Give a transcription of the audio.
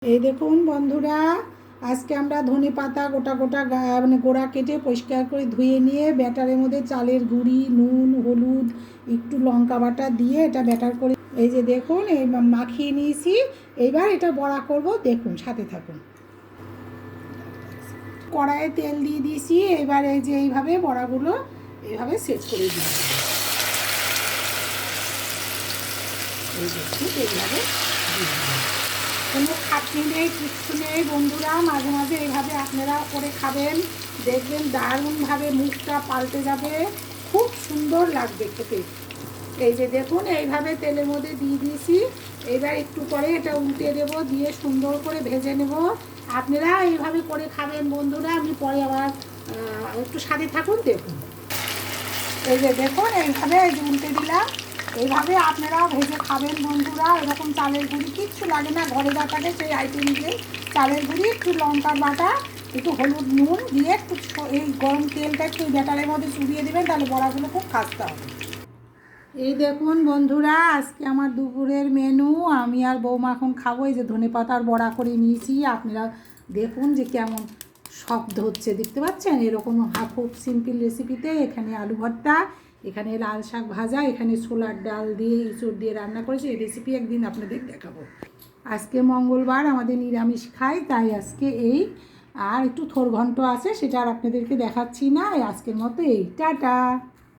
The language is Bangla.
এই দেখুন বন্ধুরা, আজকে আমরা ধনে পাতা গোটা গোটা মানে গোড়া কেটে পরিষ্কার করে ধুয়ে নিয়ে ব্যাটারের মধ্যে চালের গুঁড়ি, নুন, হলুদ, একটু লঙ্কা বাটা দিয়ে এটা ব্যাটার করে এই যে দেখুন এই মাখিয়ে নিয়েছি। এইবার এটা বড়া করব, দেখুন সাথে থাকুন। কড়াইয়ে তেল দিয়ে দিয়েছি। এবার এই যে এইভাবে বড়াগুলো এইভাবে সেট করে দিয়েছি। এই দেখুন এইভাবে কোনো খাটনি নেই, কিচ্ছু নেই বন্ধুরা। মাঝে মাঝে এইভাবে আপনারাও করে খাবেন, দেখবেন দারুণভাবে মুখটা পাল্টে যাবে, খুব সুন্দর লাগবে খেতে। এই যে দেখুন এইভাবে তেলের মধ্যে দিয়ে দিয়েছি। এবার একটু পরে এটা উল্টে দেবো, দিয়ে সুন্দর করে ভেজে নেব। আপনারা এইভাবে করে খাবেন বন্ধুরা। আমি পরে আবার একটু সাথে থাকুন, দেখুন। এই যে দেখুন এইভাবে এই যে উল্টে দিলাম। এইভাবে আপনারাও ভেজে খাবেন বন্ধুরা। এরকম চালের গুঁড়ি কিচ্ছু লাগে না, ঘরে যা থাকে সেই আইটেম দিয়ে চালের গুঁড়ি, একটু লঙ্কার বাটা, একটু হলুদ, নুন দিয়ে একটু এই গরম তেলটা একটু ব্যাটারের মধ্যে চুবিয়ে দেবেন, তাহলে বড়াগুলো খুব খাস্তা হবে। এই দেখুন বন্ধুরা, আজকে আমার দুপুরের মেনু। আমি আর বৌমা এখন খাবো। এই যে ধনেপাতার বড়া করে নিয়েছি। আপনারা দেখুন যে কেমন শব্দ হচ্ছে, দেখতে পাচ্ছেন? এরকম খুব সিম্পল রেসিপিতে এখানে আলু ভর্তা, এখানে লাল শাক ভাজা, এখানে ছোলার ডাল দিয়ে ইঁচড় দিয়ে রান্না করেছি। এই রেসিপি একদিন আপনাদের দেখাবো। আজকে মঙ্গলবার, আমাদের নিরামিষ খাই, তাই আজকে এই। আর একটু থোর ঘন্ট আছে, সেটা আর আপনাদেরকে দেখাচ্ছি না। আজকের মতো এই, টাটা।